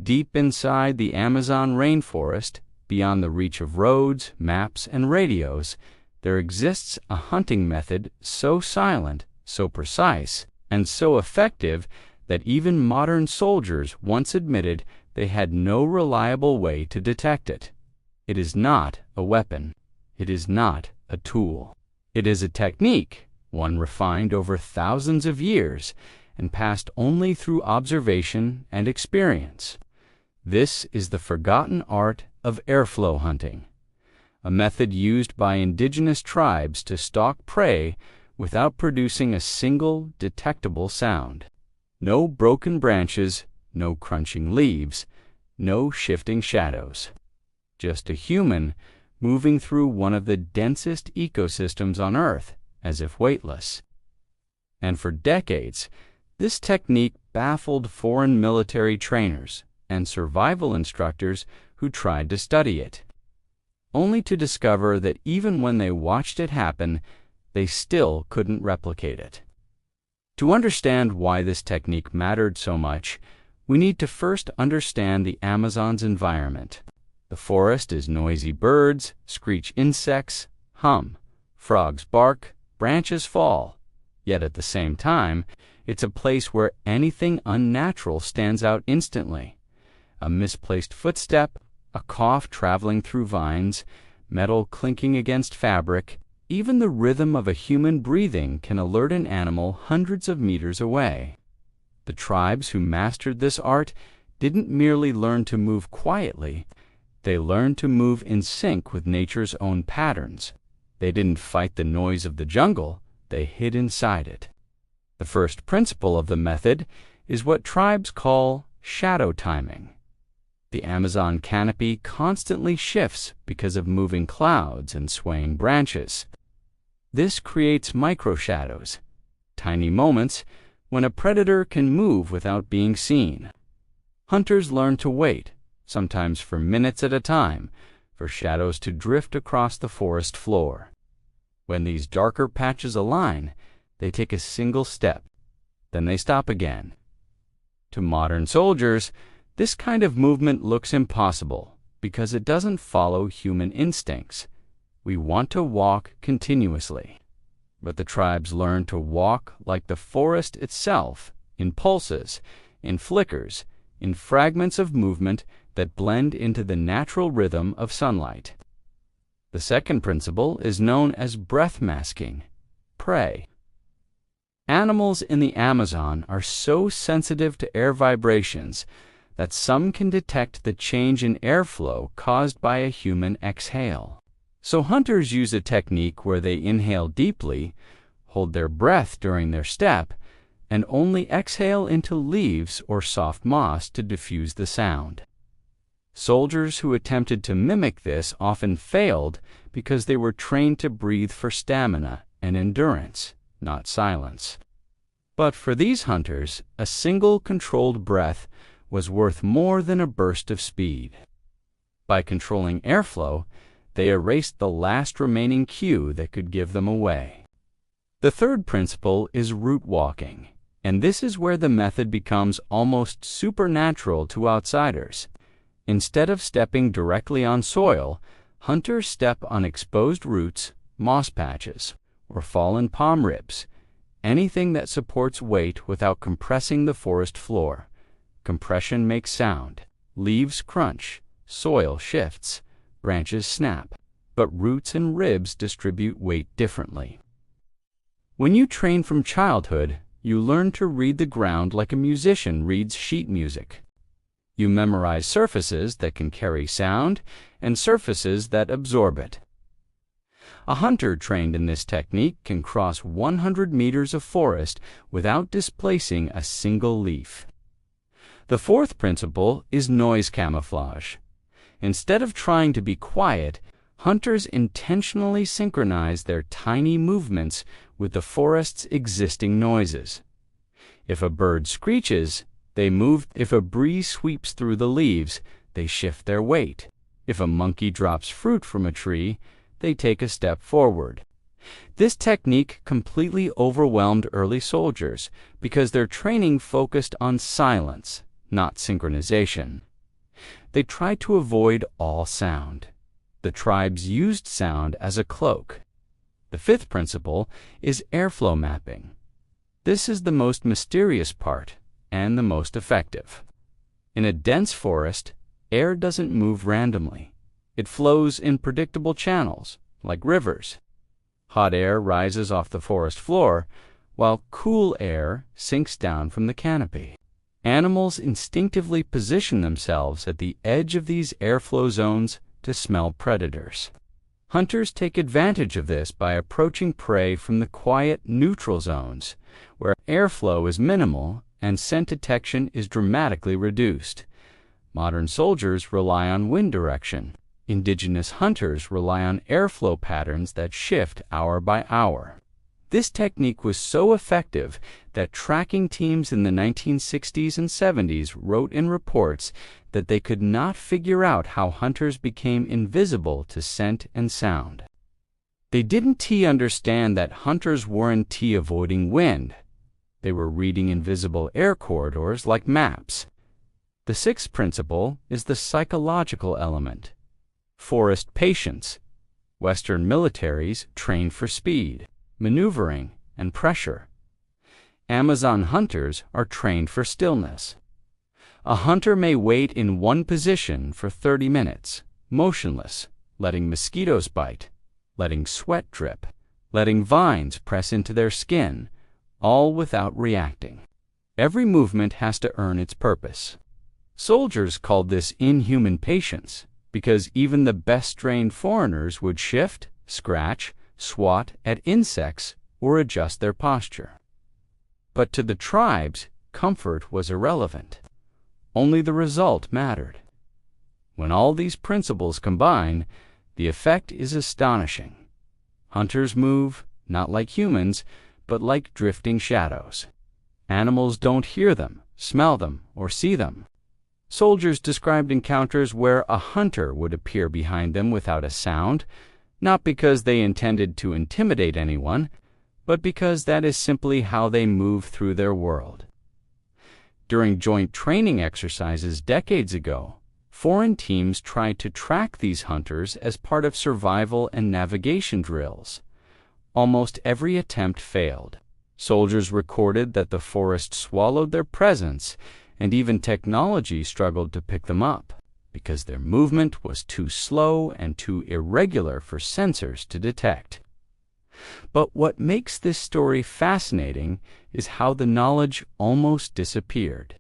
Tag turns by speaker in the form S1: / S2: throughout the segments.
S1: Deep inside the Amazon rainforest, beyond the reach of roads, maps, and radios, there exists a hunting method so silent, so precise, and so effective that even modern soldiers once admitted they had no reliable way to detect it. It is not a weapon. It is not a tool. It is a technique, one refined over thousands of years and passed only through observation and experience. This is the forgotten art of airflow hunting, a method used by indigenous tribes to stalk prey without producing a single detectable sound. No broken branches, no crunching leaves, no shifting shadows. Just a human moving through one of the densest ecosystems on Earth, as if weightless. And for decades, this technique baffled foreign military trainers and survival instructors who tried to study it, only to discover that even when they watched it happen, they still couldn't replicate it. To understand why this technique mattered so much, we need to first understand the Amazon's environment. The forest is noisy birds, screech insects, hum, frogs bark, branches fall. Yet at the same time, it's a place where anything unnatural stands out instantly. A misplaced footstep, a cough traveling through vines, metal clinking against fabric, even the rhythm of a human breathing can alert an animal hundreds of meters away. The tribes who mastered this art didn't merely learn to move quietly, they learned to move in sync with nature's own patterns. They didn't fight the noise of the jungle, they hid inside it. The first principle of the method is what tribes call shadow timing. The Amazon canopy constantly shifts because of moving clouds and swaying branches. This creates microshadows, tiny moments when a predator can move without being seen. Hunters learn to wait, sometimes for minutes at a time, for shadows to drift across the forest floor. When these darker patches align, they take a single step, then they stop again. To modern soldiers, this kind of movement looks impossible because it doesn't follow human instincts. We want to walk continuously. But the tribes learn to walk like the forest itself, in pulses, in flickers, in fragments of movement that blend into the natural rhythm of sunlight. The second principle is known as breath masking, prey. Animals in the Amazon are so sensitive to air vibrations that some can detect the change in airflow caused by a human exhale. So hunters use a technique where they inhale deeply, hold their breath during their step, and only exhale into leaves or soft moss to diffuse the sound. Soldiers who attempted to mimic this often failed because they were trained to breathe for stamina and endurance, not silence. But for these hunters, a single controlled breath was worth more than a burst of speed. By controlling airflow, they erased the last remaining cue that could give them away. The third principle is route walking, and this is where the method becomes almost supernatural to outsiders. Instead of stepping directly on soil, hunters step on exposed roots, moss patches, or fallen palm ribs, anything that supports weight without compressing the forest floor. Compression makes sound, leaves crunch, soil shifts, branches snap, but roots and ribs distribute weight differently. When you train from childhood, you learn to read the ground like a musician reads sheet music. You memorize surfaces that can carry sound and surfaces that absorb it. A hunter trained in this technique can cross 100 meters of forest without displacing a single leaf. The fourth principle is noise camouflage. Instead of trying to be quiet, hunters intentionally synchronize their tiny movements with the forest's existing noises. If a bird screeches, they move. If a breeze sweeps through the leaves, they shift their weight. If a monkey drops fruit from a tree, they take a step forward. This technique completely overwhelmed early soldiers because their training focused on silence, not synchronization. They tried to avoid all sound. The tribes used sound as a cloak. The fifth principle is airflow mapping. This is the most mysterious part and the most effective. In a dense forest, air doesn't move randomly. It flows in predictable channels, like rivers. Hot air rises off the forest floor, while cool air sinks down from the canopy. Animals instinctively position themselves at the edge of these airflow zones to smell predators. Hunters take advantage of this by approaching prey from the quiet, neutral zones, where airflow is minimal and scent detection is dramatically reduced. Modern soldiers rely on wind direction. Indigenous hunters rely on airflow patterns that shift hour by hour. This technique was so effective that tracking teams in the 1960s and 70s wrote in reports that they could not figure out how hunters became invisible to scent and sound. They didn't understand that hunters weren't avoiding wind. They were reading invisible air corridors like maps. The sixth principle is the psychological element. Forest patience. Western militaries train for speed, maneuvering, and pressure. Amazon hunters are trained for stillness. A hunter may wait in one position for 30 minutes, motionless, letting mosquitoes bite, letting sweat drip, letting vines press into their skin, all without reacting. Every movement has to earn its purpose. Soldiers called this inhuman patience because even the best-trained foreigners would shift, scratch, swat at insects, or adjust their posture. But to the tribes, comfort was irrelevant. Only the result mattered. When all these principles combine, the effect is astonishing. Hunters move, not like humans, but like drifting shadows. Animals don't hear them, smell them, or see them. Soldiers described encounters where a hunter would appear behind them without a sound, not because they intended to intimidate anyone, but because that is simply how they move through their world. During joint training exercises decades ago, foreign teams tried to track these hunters as part of survival and navigation drills. Almost every attempt failed. Soldiers recorded that the forest swallowed their presence, and even technology struggled to pick them up, because their movement was too slow and too irregular for sensors to detect. But what makes this story fascinating is how the knowledge almost disappeared.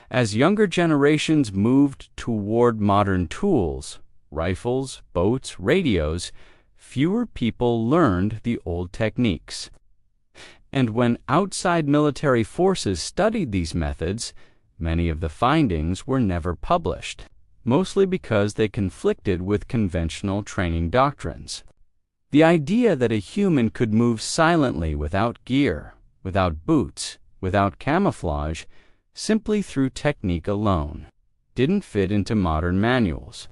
S1: As younger generations moved toward modern tools, rifles, boats, radios, fewer people learned the old techniques. And when outside military forces studied these methods, many of the findings were never published, mostly because they conflicted with conventional training doctrines. The idea that a human could move silently without gear, without boots, without camouflage, simply through technique alone, didn't fit into modern manuals.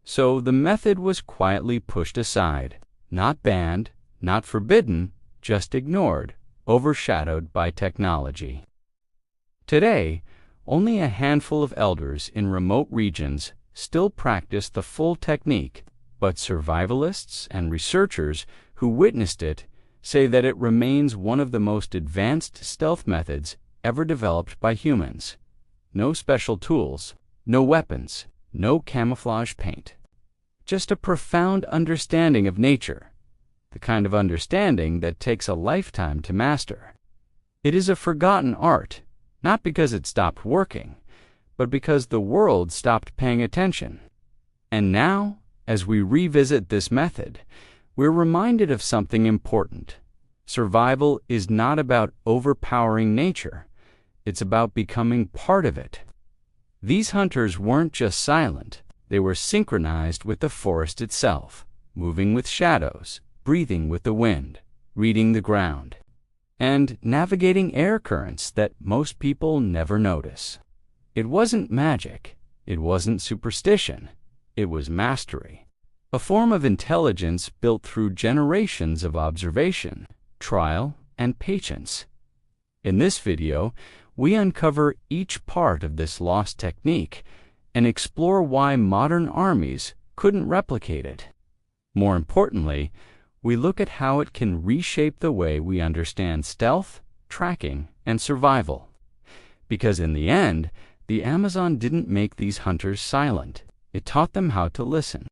S1: So the method was quietly pushed aside, not banned, not forbidden, just ignored, overshadowed by technology. Today, only a handful of elders in remote regions still practice the full technique, but survivalists and researchers who witnessed it say that it remains one of the most advanced stealth methods ever developed by humans. No special tools, no weapons, no camouflage paint. Just a profound understanding of nature, the kind of understanding that takes a lifetime to master. It is a forgotten art, not because it stopped working, but because the world stopped paying attention. And now, as we revisit this method, we're reminded of something important. Survival is not about overpowering nature. It's about becoming part of it. These hunters weren't just silent. They were synchronized with the forest itself, moving with shadows, breathing with the wind, reading the ground, and navigating air currents that most people never notice. It wasn't magic. It wasn't superstition. It was mastery, a form of intelligence built through generations of observation, trial, and patience. In this video, we uncover each part of this lost technique and explore why modern armies couldn't replicate it. More importantly, we look at how it can reshape the way we understand stealth, tracking, and survival. Because in the end, the Amazon didn't make these hunters silent. It taught them how to listen.